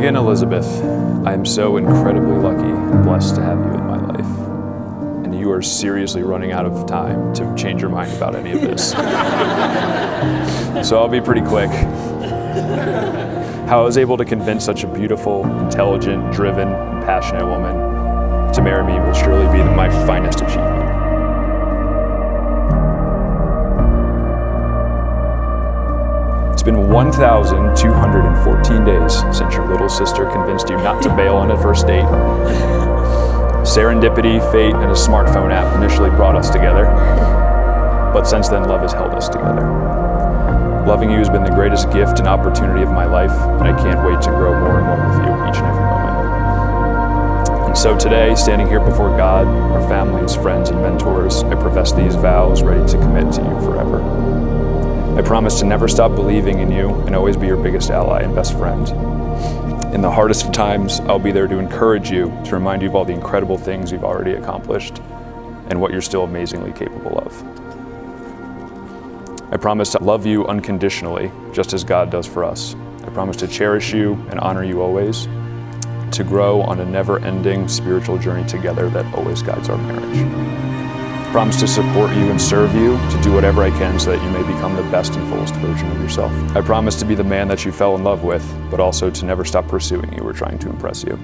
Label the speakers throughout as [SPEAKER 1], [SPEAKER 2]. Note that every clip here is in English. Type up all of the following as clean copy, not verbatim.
[SPEAKER 1] Megan Elizabeth, I am so incredibly lucky and blessed to have you in my life. And you are seriously running out of time to change your mind about any of this. So I'll be pretty quick. How I was able to convince such a beautiful, intelligent, driven, and passionate woman to marry me will surely be my finest achievement. It's been 1,214 days since your little sister convinced you not to bail on a first date. Serendipity, fate, and a smartphone app initially brought us together, but since then love has held us together. Loving you has been the greatest gift and opportunity of my life, and I can't wait to grow more and more with you each and every moment. And so today, standing here before God, our families, friends, and mentors, I profess these vows ready to commit to you forever. I promise to never stop believing in you and always be your biggest ally and best friend. In the hardest of times, I'll be there to encourage you, to remind you of all the incredible things you've already accomplished and what you're still amazingly capable of. I promise to love you unconditionally, just as God does for us. I promise to cherish you and honor you always, to grow on a never-ending spiritual journey together that always guides our marriage. I promise to support you and serve you, to do whatever I can so that you may become the best and fullest version of yourself. I promise to be the man that you fell in love with, but also to never stop pursuing you or trying to impress you.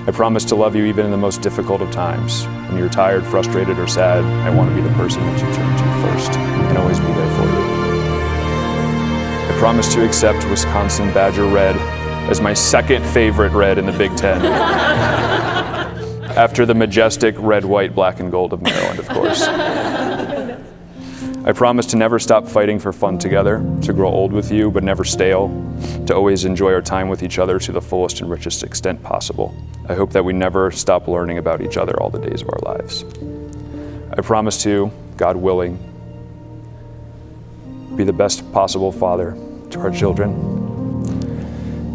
[SPEAKER 1] I promise to love you even in the most difficult of times. When you're tired, frustrated, or sad, I want to be the person that you turn to first and always be there for you. I promise to accept Wisconsin Badger Red as my second favorite red in the Big Ten. After the majestic red, white, black, and gold of Maryland, of course. I promise to never stop fighting for fun together, to grow old with you but never stale, to always enjoy our time with each other to the fullest and richest extent possible. I hope that we never stop learning about each other all the days of our lives. I promise to, God willing, be the best possible father to our children,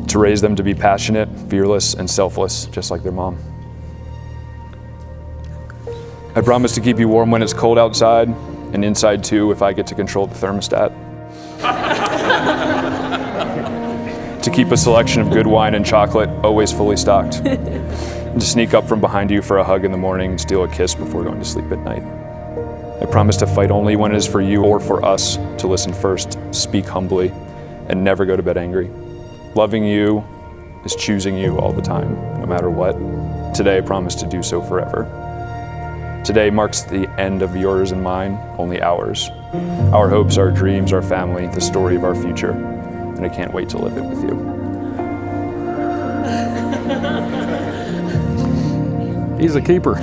[SPEAKER 1] to raise them to be passionate, fearless, and selfless, just like their mom. I promise to keep you warm when it's cold outside, and inside too if I get to control the thermostat. To keep a selection of good wine and chocolate always fully stocked. And to sneak up from behind you for a hug in the morning and steal a kiss before going to sleep at night. I promise to fight only when it is for you or for us, to listen first, speak humbly, and never go to bed angry. Loving you is choosing you all the time, no matter what. Today I promise to do so forever. Today marks the end of yours and mine, only ours. Our hopes, our dreams, our family, the story of our future, and I can't wait to live it with you.
[SPEAKER 2] He's a keeper.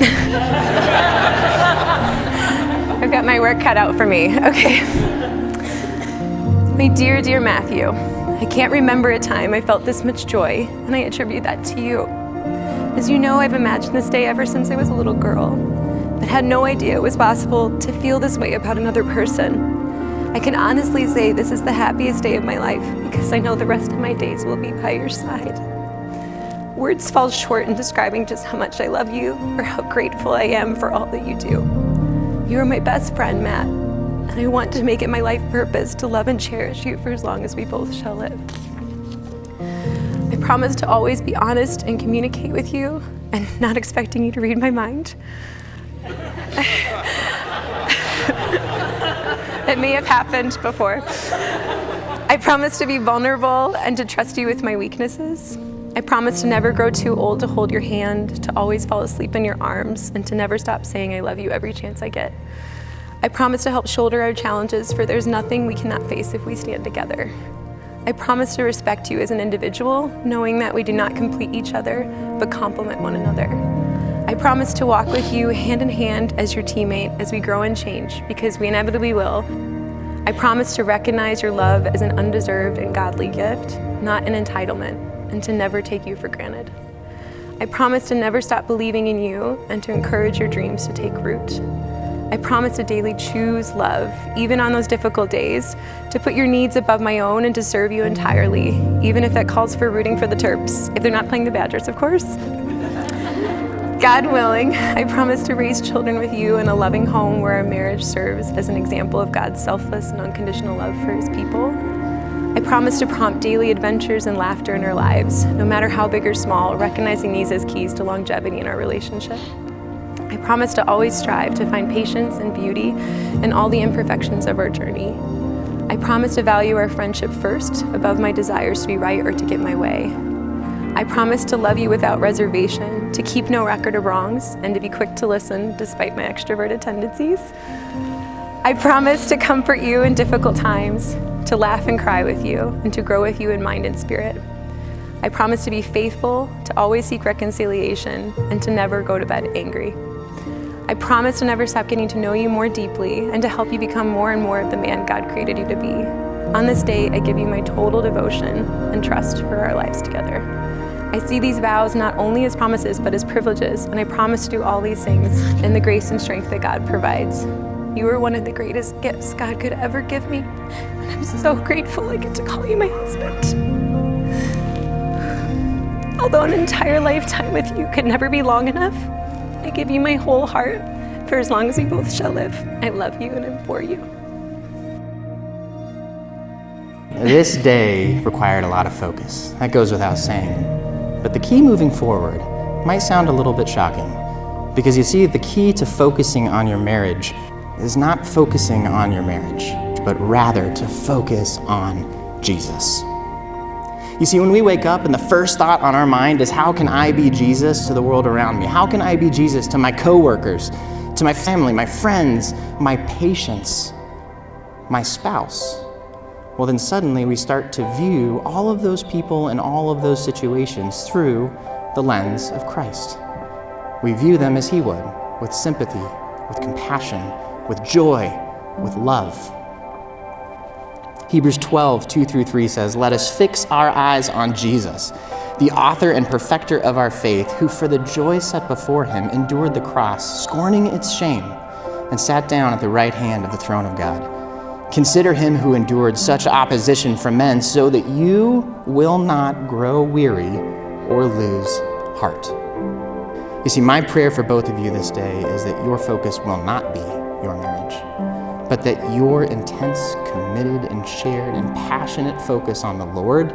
[SPEAKER 3] I've got my work cut out for me. Okay. My dear, dear Matthew, I can't remember a time I felt this much joy, and I attribute that to you. As you know, I've imagined this day ever since I was a little girl, but had no idea it was possible to feel this way about another person. I can honestly say this is the happiest day of my life because I know the rest of my days will be by your side. Words fall short in describing just how much I love you or how grateful I am for all that you do. You are my best friend, Matt, and I want to make it my life purpose to love and cherish you for as long as we both shall live. I promise to always be honest and communicate with you and not expecting you to read my mind. It may have happened before. I promise to be vulnerable and to trust you with my weaknesses. I promise to never grow too old to hold your hand, to always fall asleep in your arms, and to never stop saying I love you every chance I get. I promise to help shoulder our challenges, for there's nothing we cannot face if we stand together. I promise to respect you as an individual, knowing that we do not complete each other, but complement one another. I promise to walk with you hand in hand as your teammate as we grow and change, because we inevitably will. I promise to recognize your love as an undeserved and godly gift, not an entitlement, and to never take you for granted. I promise to never stop believing in you and to encourage your dreams to take root. I promise to daily choose love, even on those difficult days, to put your needs above my own and to serve you entirely, even if that calls for rooting for the Terps, if they're not playing the Badgers, of course. God willing, I promise to raise children with you in a loving home where our marriage serves as an example of God's selfless and unconditional love for his people. I promise to prompt daily adventures and laughter in our lives, no matter how big or small, recognizing these as keys to longevity in our relationship. I promise to always strive to find patience and beauty in all the imperfections of our journey. I promise to value our friendship first, above my desires to be right or to get my way. I promise to love you without reservation, to keep no record of wrongs, and to be quick to listen despite my extroverted tendencies. I promise to comfort you in difficult times, to laugh and cry with you, and to grow with you in mind and spirit. I promise to be faithful, to always seek reconciliation, and to never go to bed angry. I promise to never stop getting to know you more deeply and to help you become more and more of the man God created you to be. On this day, I give you my total devotion and trust for our lives together. I see these vows not only as promises, but as privileges, and I promise to do all these things in the grace and strength that God provides. You are one of the greatest gifts God could ever give me, and I'm so grateful I get to call you my husband. Although an entire lifetime with you could never be long enough, I give you my whole heart for as long as we both shall live. I love you and I'm for you.
[SPEAKER 4] This day required a lot of focus. That goes without saying. But the key moving forward might sound a little bit shocking, because you see, the key to focusing on your marriage is not focusing on your marriage, but rather to focus on Jesus. You see, when we wake up and the first thought on our mind is, how can I be Jesus to the world around me? How can I be Jesus to my coworkers, to my family, my friends, my patients, my spouse? Well, then suddenly we start to view all of those people and all of those situations through the lens of Christ. We view them as He would, with sympathy, with compassion, with joy, with love. Hebrews 12:2-3 says, "Let us fix our eyes on Jesus, the author and perfecter of our faith, who for the joy set before him endured the cross, scorning its shame, and sat down at the right hand of the throne of God. Consider him who endured such opposition from men, so that you will not grow weary or lose heart." You see, my prayer for both of you this day is that your focus will not be your marriage, but that your intense, committed, and shared and passionate focus on the Lord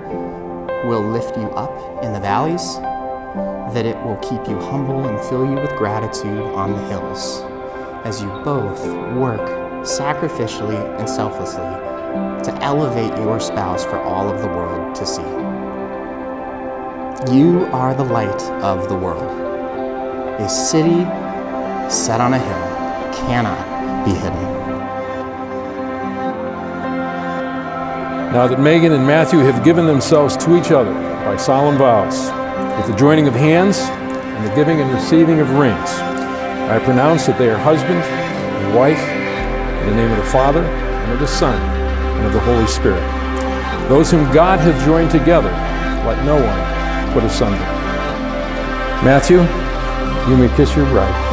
[SPEAKER 4] will lift you up in the valleys, that it will keep you humble and fill you with gratitude on the hills, as you both work sacrificially and selflessly to elevate your spouse for all of the world to see. You are the light of the world. A city set on a hill cannot be hidden.
[SPEAKER 2] Now that Megan and Matthew have given themselves to each other by solemn vows, with the joining of hands and the giving and receiving of rings, I pronounce that they are husband and wife in the name of the Father, and of the Son, and of the Holy Spirit. Those whom God hath joined together, let no one put asunder. Matthew, you may kiss your bride.